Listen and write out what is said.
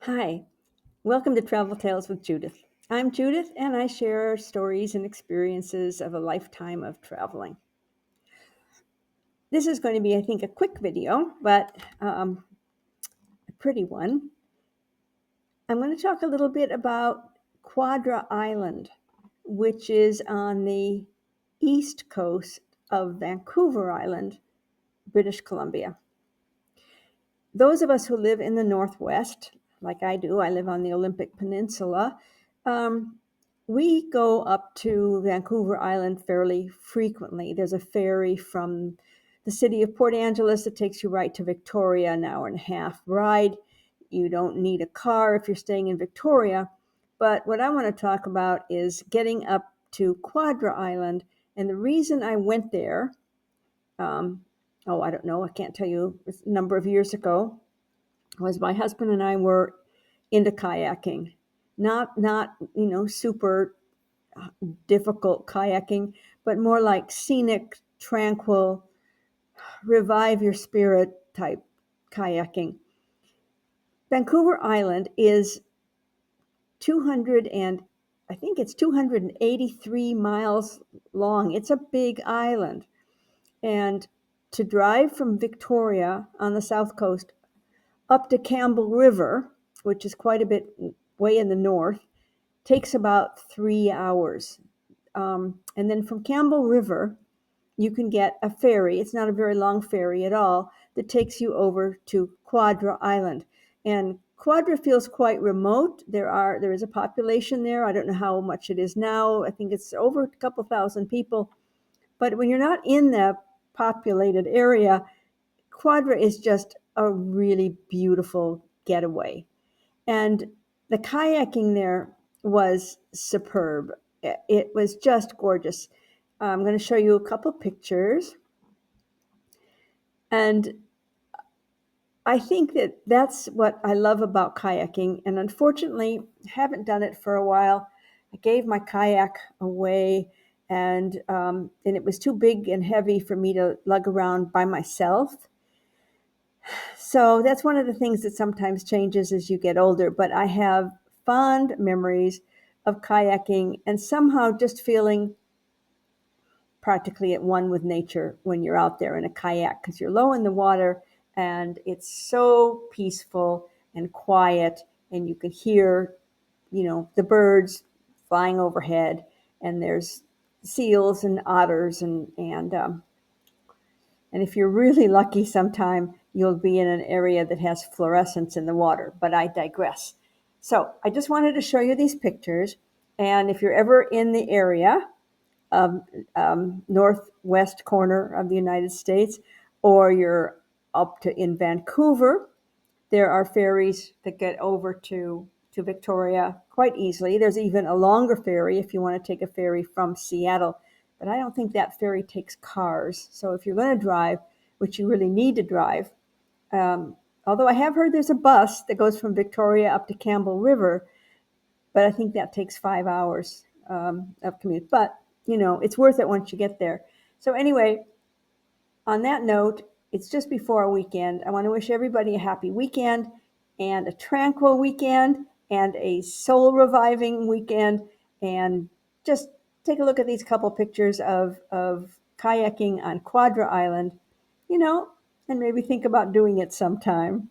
Hi, welcome to Travel Tales with Judith. I'm Judith, and I share stories and experiences of a lifetime of traveling. This is going to be, I think, a quick video, but a pretty one. I'm going to talk a little bit about Quadra Island, which is on the east coast of Vancouver Island, British Columbia. Those of us who live in the Northwest, like I do, I live on the Olympic Peninsula, we go up to Vancouver Island fairly frequently. There's a ferry from the city of Port Angeles that takes you right to Victoria, an hour and a half ride. You don't need a car if you're staying in Victoria. But what I want to talk about is getting up to Quadra Island. And the reason I went there, I don't know, I can't tell you, a number of years ago, was my husband and I were into kayaking. Not super difficult kayaking, but more like scenic, tranquil, revive your spirit type kayaking. Vancouver Island is 283 miles long. It's a big island. And to drive from Victoria on the south coast up to Campbell River, which is quite a bit way in the north, takes about 3 hours. And then from Campbell River, you can get a ferry. It's not a very long ferry at all that takes you over to Quadra Island. And Quadra feels quite remote. There is a population there. I don't know how much it is now. I think it's over a couple thousand people. But when you're not in the populated area, Quadra is just a really beautiful getaway. And the kayaking there was superb. It was just gorgeous. I'm going to show you a couple pictures. And I think that that's what I love about kayaking. And unfortunately, haven't done it for a while. I gave my kayak away, and it was too big and heavy for me to lug around by myself. So that's one of the things that sometimes changes as you get older. But I have fond memories of kayaking and somehow just feeling practically at one with nature when you're out there in a kayak, because you're low in the water and it's so peaceful and quiet, and you can hear, the birds flying overhead, and there's seals and otters and if you're really lucky sometime, you'll be in an area that has fluorescence in the water, but I digress. So I just wanted to show you these pictures. And if you're ever in the area of northwest corner of the United States, or you're up to in Vancouver, there are ferries that get over to Victoria quite easily. There's even a longer ferry if you want to take a ferry from Seattle, but I don't think that ferry takes cars. So if you're going to drive, which you really need to drive, although I have heard there's a bus that goes from Victoria up to Campbell River, but I think that takes 5 hours of commute. But, it's worth it once you get there. So anyway, on that note, it's just before a weekend. I want to wish everybody a happy weekend and a tranquil weekend and a soul reviving weekend. And just take a look at these couple pictures of kayaking on Quadra Island, and maybe think about doing it sometime.